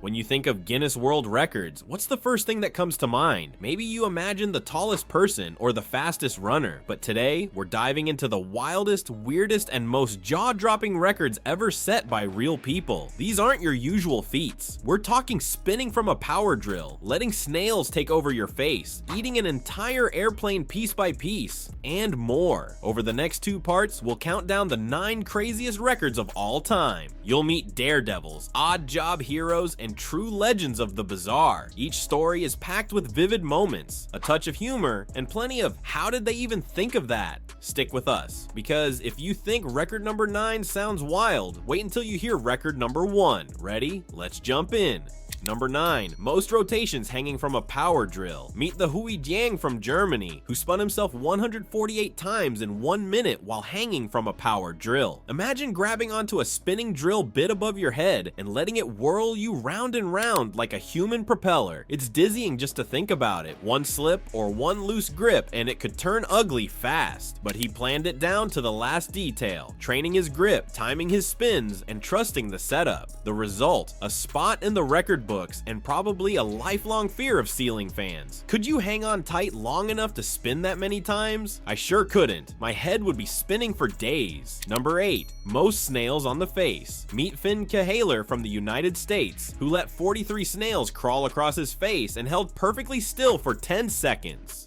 When you think of Guinness World Records, what's the first thing that comes to mind? Maybe you imagine the tallest person or the fastest runner, but today we're diving into the wildest, weirdest, and most jaw-dropping records ever set by real people. These aren't your usual feats. We're talking spinning from a power drill, letting snails take over your face, eating an entire airplane piece by piece, and more. Over the next 2 parts, we'll count down the 9 craziest records of all time. You'll meet daredevils, odd job heroes, and true legends of the bizarre. Each story is packed with vivid moments, a touch of humor, and plenty of how did they even think of that? Stick with us, because if you think record number 9 sounds wild, wait until you hear record number 1. Ready? Let's jump in. Number 9, most rotations hanging from a power drill. Meet the Hui Jiang from Germany, who spun himself 148 times in 1 minute while hanging from a power drill. Imagine grabbing onto a spinning drill bit above your head and letting it whirl you round and round like a human propeller. It's dizzying just to think about it. One slip or one loose grip and it could turn ugly fast. But he planned it down to the last detail, training his grip, timing his spins, and trusting the setup. The result, a spot in the record books and probably a lifelong fear of ceiling fans. Could you hang on tight long enough to spin that many times? I sure couldn't. My head would be spinning for days. Number 8, most snails on the face. Meet Finn Cahaler from the United States, who let 43 snails crawl across his face and held perfectly still for 10 seconds.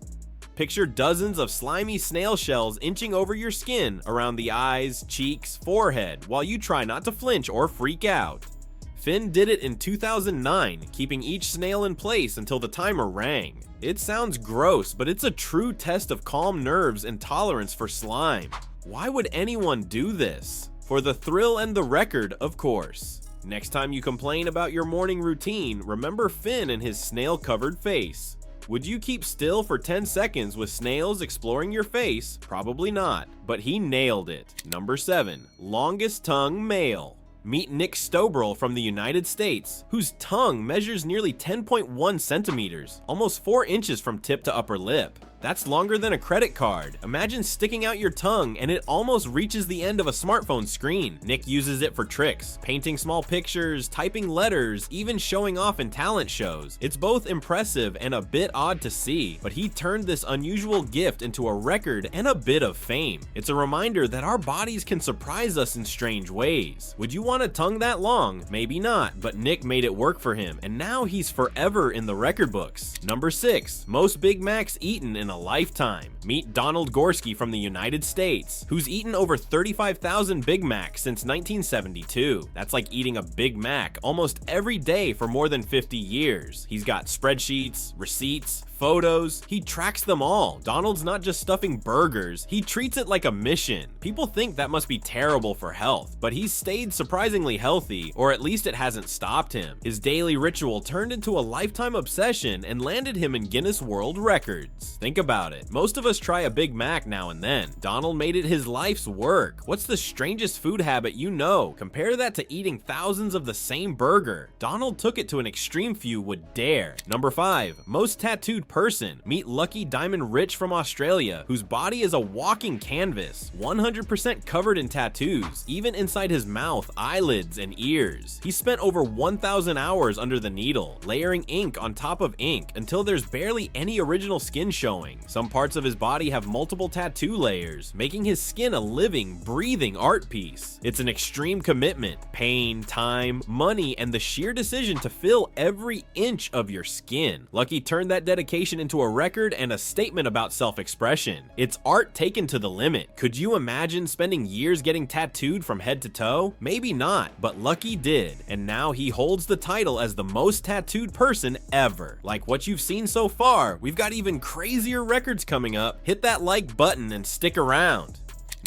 Picture dozens of slimy snail shells inching over your skin around the eyes, cheeks, forehead, while you try not to flinch or freak out. Finn did it in 2009, keeping each snail in place until the timer rang. It sounds gross, but it's a true test of calm nerves and tolerance for slime. Why would anyone do this? For the thrill and the record, of course. Next time you complain about your morning routine, remember Finn and his snail-covered face. Would you keep still for 10 seconds with snails exploring your face? Probably not, but he nailed it. Number 7, longest tongue male. Meet Nick Stobrel from the United States, whose tongue measures nearly 10.1 centimeters, almost 4 inches from tip to upper lip. That's longer than a credit card. Imagine sticking out your tongue and it almost reaches the end of a smartphone screen. Nick uses it for tricks, painting small pictures, typing letters, even showing off in talent shows. It's both impressive and a bit odd to see, but he turned this unusual gift into a record and a bit of fame. It's a reminder that our bodies can surprise us in strange ways. Would you want a tongue that long? Maybe not, but Nick made it work for him, and now he's forever in the record books. Number 6, most Big Macs eaten in a lifetime. Meet Donald Gorski from the United States, who's eaten over 35,000 Big Macs since 1972. That's like eating a Big Mac almost every day for more than 50 years. He's got spreadsheets, receipts, photos, he tracks them all. Donald's not just stuffing burgers, he treats it like a mission. People think that must be terrible for health, but he's stayed surprisingly healthy, or at least it hasn't stopped him. His daily ritual turned into a lifetime obsession and landed him in Guinness World Records. Think about it. Most of us try a Big Mac now and then. Donald made it his life's work. What's the strangest food habit you know? Compare that to eating thousands of the same burger. Donald took it to an extreme few would dare. Number 5, most tattooed person. Meet Lucky Diamond Rich from Australia, whose body is a walking canvas, 100% covered in tattoos, even inside his mouth, eyelids, and ears. He spent over 1,000 hours under the needle, layering ink on top of ink until there's barely any original skin showing. Some parts of his body have multiple tattoo layers, making his skin a living, breathing art piece. It's an extreme commitment, pain, time, money, and the sheer decision to fill every inch of your skin. Lucky turned that dedication into a record and a statement about self-expression. It's art taken to the limit. Could you imagine spending years getting tattooed from head to toe? Maybe not, but Lucky did, and now he holds the title as the most tattooed person ever. Like what you've seen so far, we've got even crazier records coming up. Hit that like button and stick around.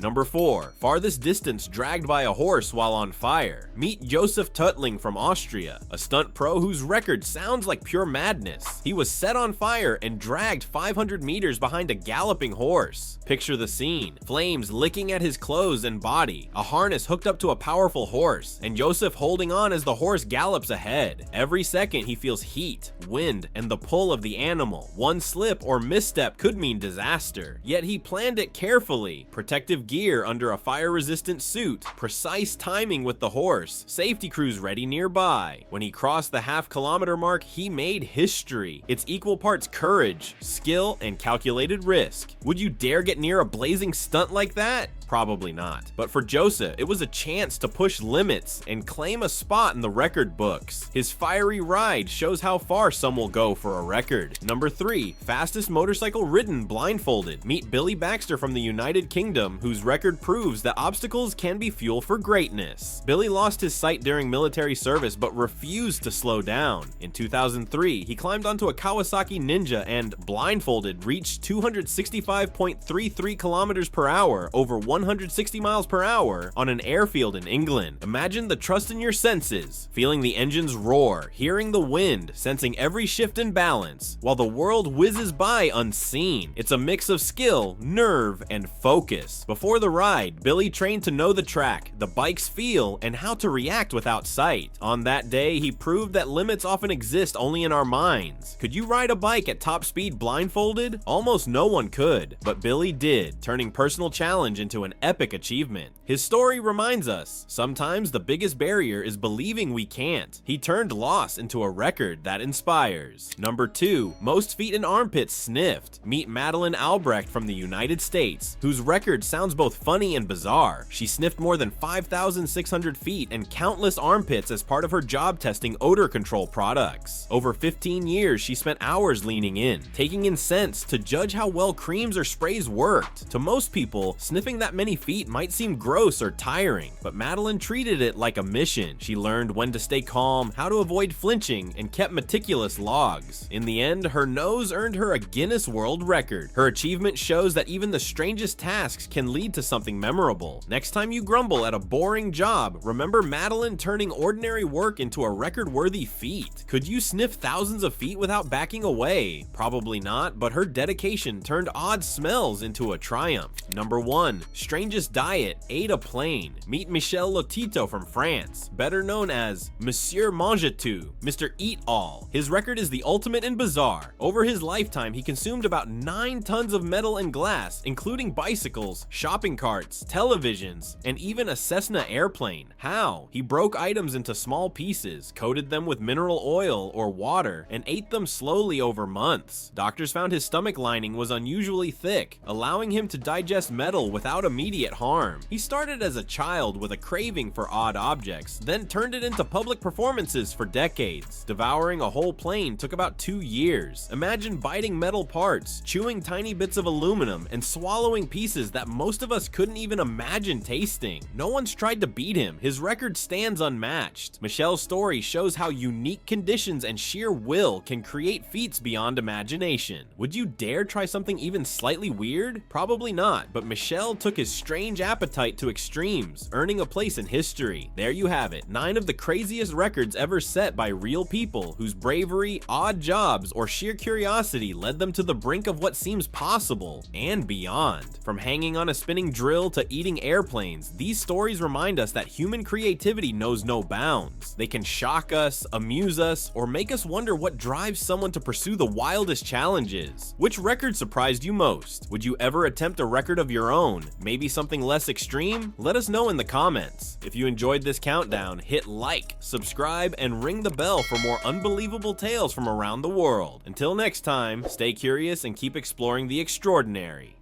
Number 4, farthest distance dragged by a horse while on fire. Meet Josef Tutling from Austria, a stunt pro whose record sounds like pure madness. He was set on fire and dragged 500 meters behind a galloping horse. Picture the scene, flames licking at his clothes and body, a harness hooked up to a powerful horse, and Josef holding on as the horse gallops ahead. Every second he feels heat, wind, and the pull of the animal. One slip or misstep could mean disaster, yet he planned it carefully. Protective of gear under a fire-resistant suit, precise timing with the horse, safety crews ready nearby. When he crossed the half-kilometer mark, he made history. It's equal parts courage, skill, and calculated risk. Would you dare get near a blazing stunt like that? Probably not. But for Joseph, it was a chance to push limits and claim a spot in the record books. His fiery ride shows how far some will go for a record. Number 3, fastest motorcycle ridden blindfolded. Meet Billy Baxter from the United Kingdom, whose record proves that obstacles can be fuel for greatness. Billy lost his sight during military service but refused to slow down. In 2003, he climbed onto a Kawasaki Ninja and, blindfolded, reached 265.33 kilometers per hour over 160 miles per hour on an airfield in England. Imagine the trust in your senses, feeling the engines roar, hearing the wind, sensing every shift in balance, while the world whizzes by unseen. It's a mix of skill, nerve, and focus. Before the ride, Billy trained to know the track, the bike's feel, and how to react without sight. On that day, he proved that limits often exist only in our minds. Could you ride a bike at top speed blindfolded? Almost no one could, but Billy did, turning personal challenge into an epic achievement. His story reminds us, sometimes the biggest barrier is believing we can't. He turned loss into a record that inspires. Number 2, most feet in armpits sniffed. Meet Madeline Albrecht from the United States, whose record sounds both funny and bizarre. She sniffed more than 5,600 feet and countless armpits as part of her job testing odor control products. Over 15 years, she spent hours leaning in, taking in scents to judge how well creams or sprays worked. To most people, sniffing that many feet might seem gross or tiring, but Madeline treated it like a mission. She learned when to stay calm, how to avoid flinching, and kept meticulous logs. In the end, her nose earned her a Guinness World Record. Her achievement shows that even the strangest tasks can lead to something memorable. Next time you grumble at a boring job, remember Madeline turning ordinary work into a record-worthy feat. Could you sniff thousands of feet without backing away? Probably not, but her dedication turned odd smells into a triumph. Number 1, strangest diet, ate a plane. Meet Michel Lotito from France, better known as Monsieur Mange-Tout, Mr. Eat-All. His record is the ultimate in bizarre. Over his lifetime, he consumed about 9 tons of metal and glass, including bicycles, shopping carts, televisions, and even a Cessna airplane. How? He broke items into small pieces, coated them with mineral oil or water, and ate them slowly over months. Doctors found his stomach lining was unusually thick, allowing him to digest metal without immediate harm. He started as a child with a craving for odd objects, then turned it into public performances for decades. Devouring a whole plane took about 2 years. Imagine biting metal parts, chewing tiny bits of aluminum, and swallowing pieces that most of us couldn't even imagine tasting. No one's tried to beat him. His record stands unmatched. Michel's story shows how unique conditions and sheer will can create feats beyond imagination. Would you dare try something even slightly weird? Probably not, but Michel took his strange appetite to extremes, earning a place in history. There you have it, 9 of the craziest records ever set by real people whose bravery, odd jobs, or sheer curiosity led them to the brink of what seems possible and beyond. From hanging on a spinning drill to eating airplanes, these stories remind us that human creativity knows no bounds. They can shock us, amuse us, or make us wonder what drives someone to pursue the wildest challenges. Which record surprised you most? Would you ever attempt a record of your own? Maybe something less extreme? Let us know in the comments. If you enjoyed this countdown, hit like, subscribe, and ring the bell for more unbelievable tales from around the world. Until next time, stay curious and keep exploring the extraordinary.